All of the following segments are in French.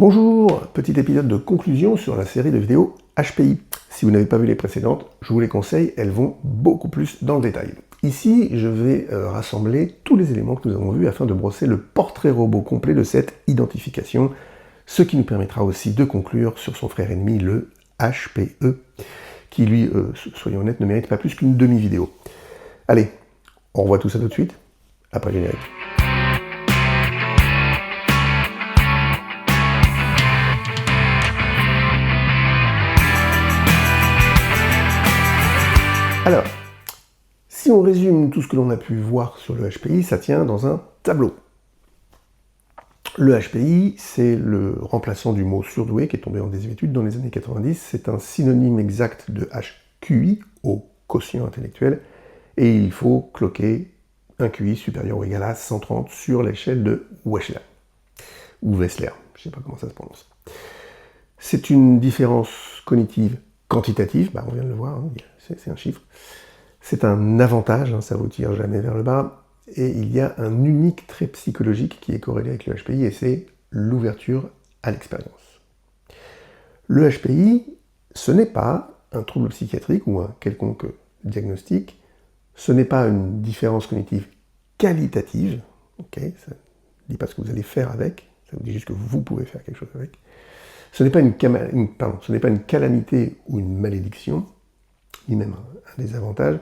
Bonjour, petit épisode de conclusion sur la série de vidéos HPI. Si vous n'avez pas vu les précédentes, je vous les conseille, elles vont beaucoup plus dans le détail. Ici, je vais rassembler tous les éléments que nous avons vus afin de brosser le portrait robot complet de cette identification, ce qui nous permettra aussi de conclure sur son frère ennemi, le HPE, qui lui, soyons honnêtes, ne mérite pas plus qu'une demi-vidéo. Allez, on revoit tout ça tout de suite, après le générique. Alors, si on résume tout ce que l'on a pu voir sur le HPI, ça tient dans un tableau. Le HPI, c'est le remplaçant du mot surdoué qui est tombé en désuétude dans les années 90. C'est un synonyme exact de HQI, au quotient intellectuel, et il faut cloquer un QI supérieur ou égal à 130 sur l'échelle de Wechsler, ou Wechsler, je ne sais pas comment ça se prononce. C'est une différence cognitive quantitative, on vient de le voir, hein, c'est un chiffre. C'est un avantage, ça ne vous tire jamais vers le bas, et il y a un unique trait psychologique qui est corrélé avec le HPI, et c'est l'ouverture à l'expérience. Le HPI, ce n'est pas un trouble psychiatrique ou un quelconque diagnostic, ce n'est pas une différence cognitive qualitative, ça ne dit pas ce que vous allez faire avec, ça vous dit juste que vous pouvez faire quelque chose avec. Ce n'est pas une calamité ou une malédiction, ni même un désavantage.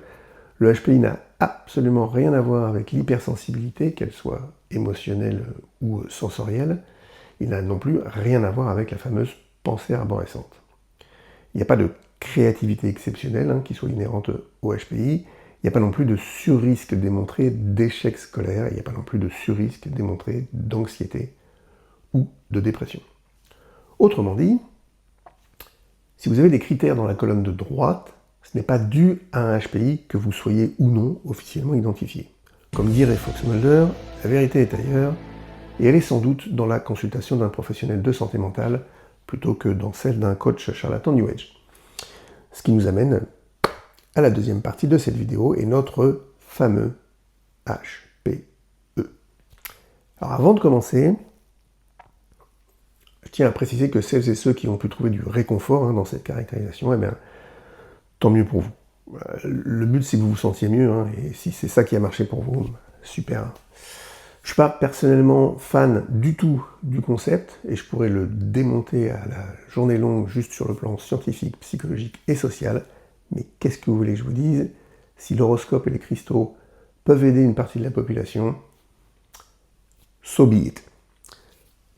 Le HPI n'a absolument rien à voir avec l'hypersensibilité, qu'elle soit émotionnelle ou sensorielle. Il n'a non plus rien à voir avec la fameuse pensée arborescente. Il n'y a pas de créativité exceptionnelle qui soit inhérente au HPI. Il n'y a pas non plus de surrisque démontré d'échec scolaire. Il n'y a pas non plus de surrisque démontré d'anxiété ou de dépression. Autrement dit, si vous avez des critères dans la colonne de droite, ce n'est pas dû à un HPI que vous soyez ou non officiellement identifié. Comme dirait Fox-Mulder, la vérité est ailleurs, et elle est sans doute dans la consultation d'un professionnel de santé mentale plutôt que dans celle d'un coach charlatan New Age. Ce qui nous amène à la deuxième partie de cette vidéo et notre fameux HPE. Alors avant de commencer, je tiens à préciser que celles et ceux qui ont pu trouver du réconfort dans cette caractérisation, tant mieux pour vous. Le but, c'est que vous vous sentiez mieux, et si c'est ça qui a marché pour vous, super. Je ne suis pas personnellement fan du tout du concept, et je pourrais le démonter à la journée longue juste sur le plan scientifique, psychologique et social, mais qu'est-ce que vous voulez que je vous dise? Si l'horoscope et les cristaux peuvent aider une partie de la population, so be it.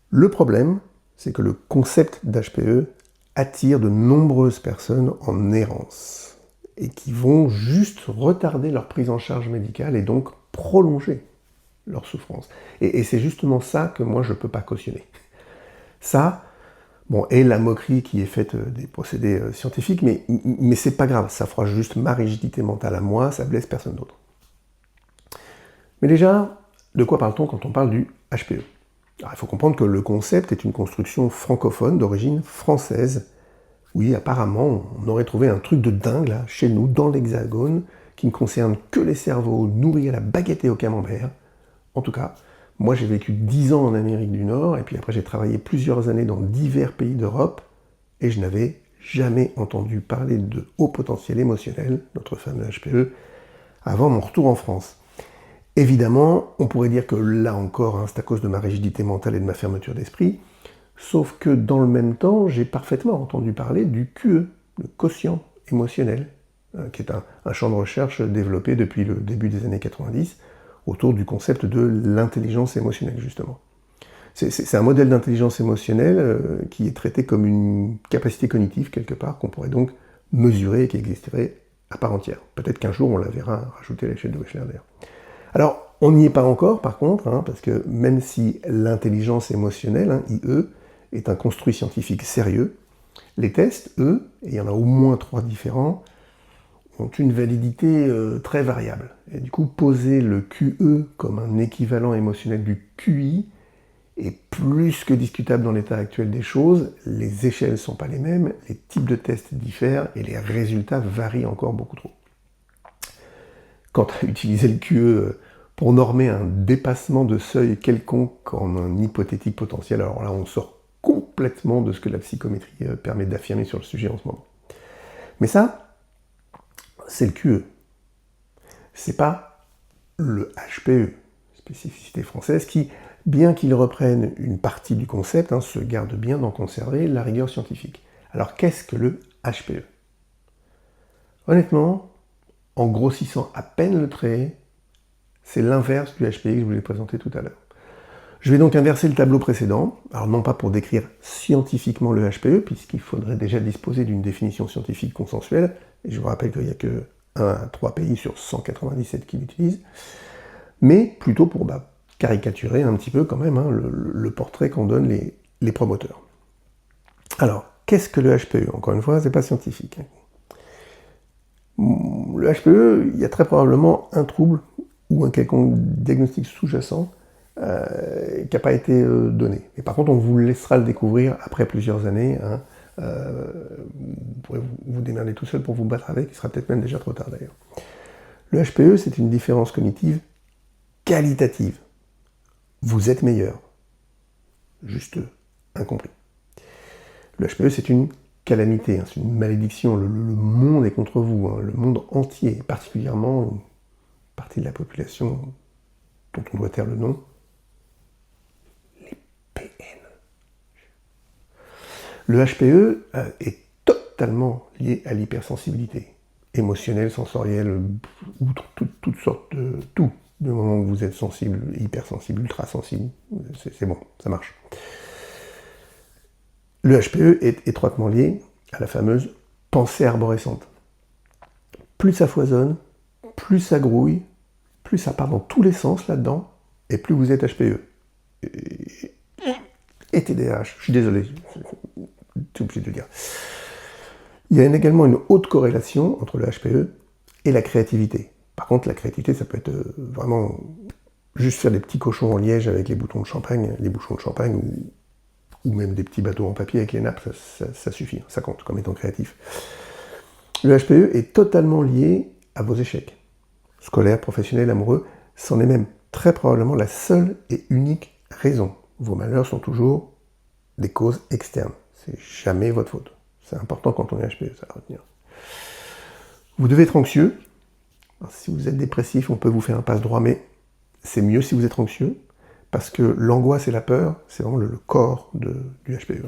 Le problème, c'est que le concept d'HPE attire de nombreuses personnes en errance et qui vont juste retarder leur prise en charge médicale et donc prolonger leur souffrance. Et c'est justement ça que moi je ne peux pas cautionner. Ça, et la moquerie qui est faite des procédés scientifiques, mais c'est pas grave, ça fera juste ma rigidité mentale à moi, ça blesse personne d'autre. Mais déjà, de quoi parle-t-on quand on parle du HPE ? Alors, il faut comprendre que le concept est une construction francophone d'origine française. Oui, apparemment, on aurait trouvé un truc de dingue là, chez nous, dans l'Hexagone, qui ne concerne que les cerveaux nourris à la baguette et au camembert. En tout cas, moi j'ai vécu 10 ans en Amérique du Nord, et puis après j'ai travaillé plusieurs années dans divers pays d'Europe, et je n'avais jamais entendu parler de haut potentiel émotionnel, notre fameux HPE, avant mon retour en France. Évidemment, on pourrait dire que là encore, c'est à cause de ma rigidité mentale et de ma fermeture d'esprit, sauf que dans le même temps, j'ai parfaitement entendu parler du QE, le quotient émotionnel, qui est un champ de recherche développé depuis le début des années 90, autour du concept de l'intelligence émotionnelle, justement. C'est un modèle d'intelligence émotionnelle qui est traité comme une capacité cognitive, quelque part, qu'on pourrait donc mesurer et qui existerait à part entière. Peut-être qu'un jour, on la verra rajouter à l'échelle de Wechsler, d'ailleurs. Alors, on n'y est pas encore, par contre, parce que même si l'intelligence émotionnelle, IE, est un construit scientifique sérieux, les tests, eux, et il y en a au moins 3 différents, ont une validité très variable. Et du coup, poser le QE comme un équivalent émotionnel du QI est plus que discutable dans l'état actuel des choses. Les échelles ne sont pas les mêmes, les types de tests diffèrent, et les résultats varient encore beaucoup trop. Quant à utiliser le QE pour normer un dépassement de seuil quelconque en un hypothétique potentiel, alors là on sort complètement complètement de ce que la psychométrie permet d'affirmer sur le sujet en ce moment. Mais ça, c'est le QE. C'est pas le HPE, spécificité française, qui, bien qu'il reprenne une partie du concept, se garde bien d'en conserver la rigueur scientifique. Alors qu'est-ce que le HPE? Honnêtement, en grossissant à peine le trait, c'est l'inverse du HPI que je vous ai présenté tout à l'heure. Je vais donc inverser le tableau précédent, alors non pas pour décrire scientifiquement le HPE, puisqu'il faudrait déjà disposer d'une définition scientifique consensuelle, et je vous rappelle qu'il n'y a que 1 à 3 pays sur 197 qui l'utilisent, mais plutôt pour caricaturer un petit peu quand même le portrait qu'en donnent les promoteurs. Alors, qu'est-ce que le HPE? Encore une fois, c'est pas scientifique. Le HPE, il y a très probablement un trouble ou un quelconque diagnostic sous-jacent qui n'a pas été donné. Et par contre, on vous laissera le découvrir après plusieurs années. Vous pourrez vous démerder tout seul pour vous battre avec, il sera peut-être même déjà trop tard d'ailleurs. Le HPE, c'est une différence cognitive qualitative. Vous êtes meilleur. Juste incompris. Le HPE, c'est une calamité, c'est une malédiction. Le monde est contre vous, le monde entier, particulièrement une partie de la population dont on doit taire le nom, les PN. Le HPE est totalement lié à l'hypersensibilité, émotionnelle, sensorielle, outre toutes sortes de tout. Du moment où vous êtes sensible, hypersensible, ultra-sensible, c'est bon, ça marche. Le HPE est étroitement lié à la fameuse pensée arborescente. Plus ça foisonne, plus ça grouille, plus ça part dans tous les sens là-dedans, et plus vous êtes HPE. Et TDAH, je suis désolé, c'est obligé de le dire. Il y a également une haute corrélation entre le HPE et la créativité. Par contre, la créativité, ça peut être vraiment juste faire des petits cochons en liège avec les bouchons de champagne, ou même des petits bateaux en papier avec les nappes, ça suffit, ça compte comme étant créatif. Le HPE est totalement lié à vos échecs. Scolaires, professionnels, amoureux, c'en est même très probablement la seule et unique raison. Vos malheurs sont toujours des causes externes. C'est jamais votre faute. C'est important quand on est HPE, ça à retenir. Vous devez être anxieux. Alors, si vous êtes dépressif, on peut vous faire un passe-droit, mais c'est mieux si vous êtes anxieux, parce que l'angoisse et la peur, c'est vraiment le corps du HPE.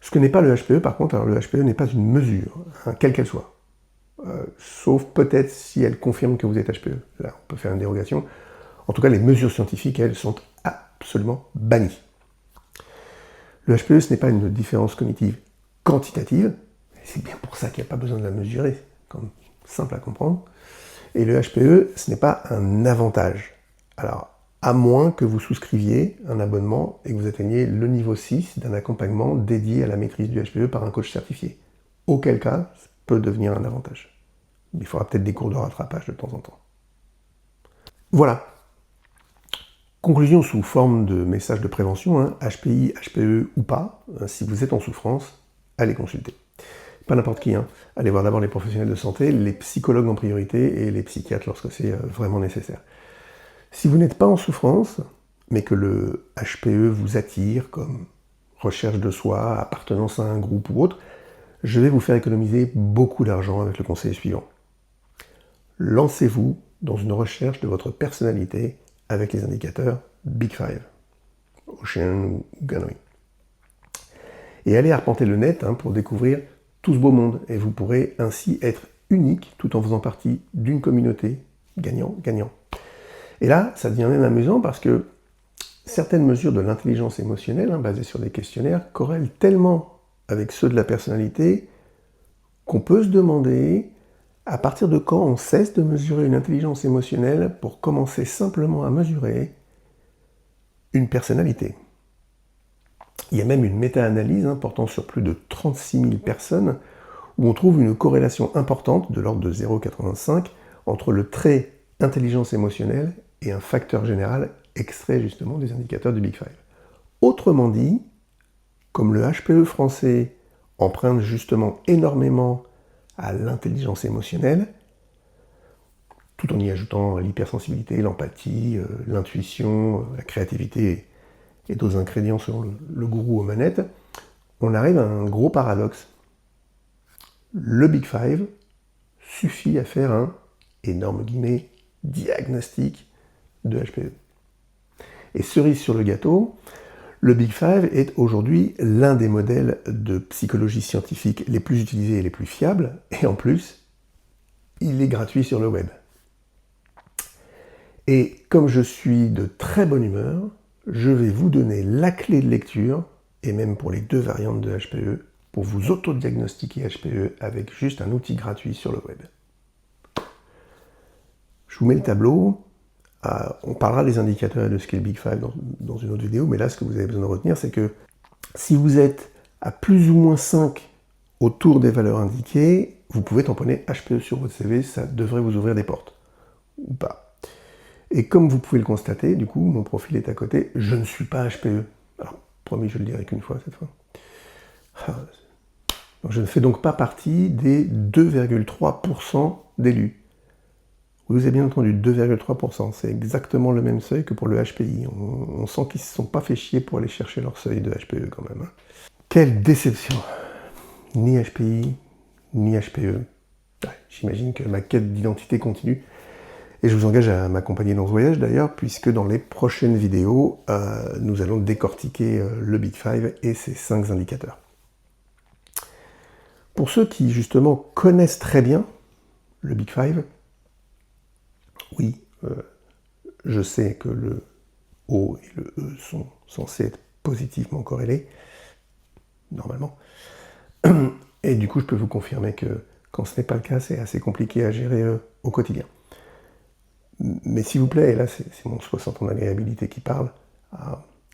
Ce que n'est pas le HPE, par contre, alors le HPE n'est pas une mesure, quelle qu'elle soit. Sauf peut-être si elle confirme que vous êtes HPE. Là, on peut faire une dérogation. En tout cas, les mesures scientifiques, elles, sont absolument bannies. Le HPE, ce n'est pas une différence cognitive quantitative. C'est bien pour ça qu'il n'y a pas besoin de la mesurer. C'est comme simple à comprendre. Et le HPE, ce n'est pas un avantage. Alors, à moins que vous souscriviez un abonnement et que vous atteigniez le niveau 6 d'un accompagnement dédié à la maîtrise du HPE par un coach certifié. Auquel cas, ça peut devenir un avantage. Il faudra peut-être des cours de rattrapage de temps en temps. Voilà. Conclusion sous forme de message de prévention, HPI, HPE ou pas, si vous êtes en souffrance, allez consulter. Pas n'importe qui, allez voir d'abord les professionnels de santé, les psychologues en priorité et les psychiatres lorsque c'est vraiment nécessaire. Si vous n'êtes pas en souffrance, mais que le HPE vous attire comme recherche de soi, appartenance à un groupe ou autre, je vais vous faire économiser beaucoup d'argent avec le conseil suivant. Lancez-vous dans une recherche de votre personnalité avec les indicateurs Big Five, Ocean ou Ganoi. Et allez arpenter le net pour découvrir tout ce beau monde, et vous pourrez ainsi être unique tout en faisant partie d'une communauté gagnant-gagnant. Et là, ça devient même amusant parce que certaines mesures de l'intelligence émotionnelle, basées sur des questionnaires, corrèlent tellement avec ceux de la personnalité qu'on peut se demander à partir de quand on cesse de mesurer une intelligence émotionnelle pour commencer simplement à mesurer une personnalité. Il y a même une méta-analyse portant sur plus de 36 000 personnes où on trouve une corrélation importante de l'ordre de 0,85 entre le trait intelligence émotionnelle et un facteur général extrait justement des indicateurs du Big Five. Autrement dit, comme le HPE français emprunte justement énormément à l'intelligence émotionnelle, tout en y ajoutant l'hypersensibilité, l'empathie, l'intuition, la créativité et d'autres ingrédients selon le gourou aux manettes, on arrive à un gros paradoxe. Le Big Five suffit à faire un, énorme guillemets, diagnostic de HPE. Et cerise sur le gâteau, le Big Five est aujourd'hui l'un des modèles de psychologie scientifique les plus utilisés et les plus fiables, et en plus, il est gratuit sur le web. Et comme je suis de très bonne humeur, je vais vous donner la clé de lecture, et même pour les 2 variantes de HPE, pour vous autodiagnostiquer HPE avec juste un outil gratuit sur le web. Je vous mets le tableau. On parlera des indicateurs et de ce qu'est le Big Five dans une autre vidéo, mais là, ce que vous avez besoin de retenir, c'est que si vous êtes à plus ou moins 5 autour des valeurs indiquées, vous pouvez tamponner HPE sur votre CV, ça devrait vous ouvrir des portes. Ou pas. Et comme vous pouvez le constater, du coup, mon profil est à côté, je ne suis pas HPE. Alors, promis, je le dirai qu'une fois cette fois. Donc, je ne fais donc pas partie des 2,3% d'élus. Vous avez bien entendu 2,3%, c'est exactement le même seuil que pour le HPI. On sent qu'ils ne se sont pas fait chier pour aller chercher leur seuil de HPE quand même. Quelle déception! Ni HPI, ni HPE. J'imagine que ma quête d'identité continue. Et je vous engage à m'accompagner dans ce voyage d'ailleurs, puisque dans les prochaines vidéos, nous allons décortiquer le Big Five et ses 5 indicateurs. Pour ceux qui justement connaissent très bien le Big Five, oui, je sais que le O et le E sont censés être positivement corrélés, normalement. Et du coup, je peux vous confirmer que quand ce n'est pas le cas, c'est assez compliqué à gérer au quotidien. Mais s'il vous plaît, et là c'est mon 60 en agréabilité qui parle,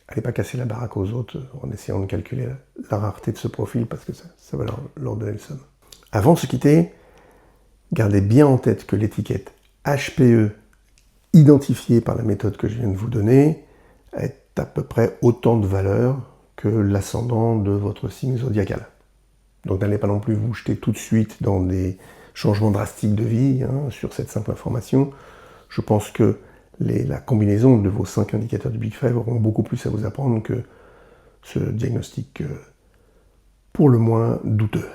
allez pas casser la baraque aux autres en essayant de calculer la rareté de ce profil, parce que ça va leur donner le somme. Avant de se quitter, gardez bien en tête que l'étiquette HPE identifiée par la méthode que je viens de vous donner est à peu près autant de valeur que l'ascendant de votre signe zodiacal. Donc n'allez pas non plus vous jeter tout de suite dans des changements drastiques de vie sur cette simple information. Je pense que la combinaison de vos 5 indicateurs du Big Five auront beaucoup plus à vous apprendre que ce diagnostic pour le moins douteux.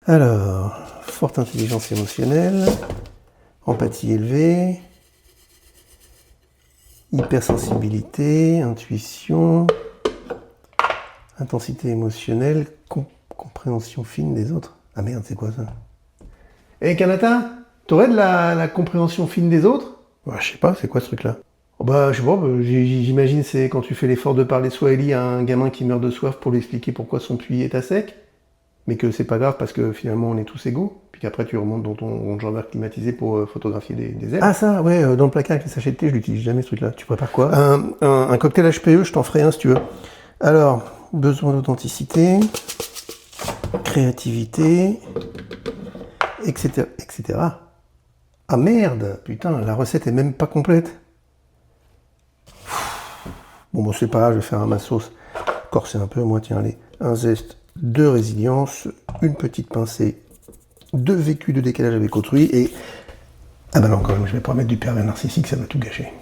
Alors, forte intelligence émotionnelle, empathie élevée, hypersensibilité, intuition, intensité émotionnelle, compréhension fine des autres. Ah merde, c'est quoi ça? Eh Kanata, t'aurais de la compréhension fine des autres? Bah, je sais pas, c'est quoi ce truc-là? Oh bah, je sais pas, j'imagine c'est quand tu fais l'effort de parler Swahili à un gamin qui meurt de soif pour lui expliquer pourquoi son puits est à sec, mais que c'est pas grave parce que finalement on est tous égaux, puis qu'après tu remontes dans ton range climatisé pour photographier des zèbres. Ah ça, ouais, dans le placard avec les sachets de thé, je l'utilise jamais ce truc-là. Tu prépares quoi? Un cocktail HPE, je t'en ferai un si tu veux. Alors, besoin d'authenticité, créativité, etc., etc. Ah merde, putain, la recette est même pas complète. Bon, c'est pas grave, je vais faire un ma sauce. Corser un peu, moi, tiens, allez. Un zeste de résilience, une petite pincée de vécu de décalage avec autrui, et... Ah bah non, quand même, je vais pas mettre du pervers narcissique, ça va tout gâcher.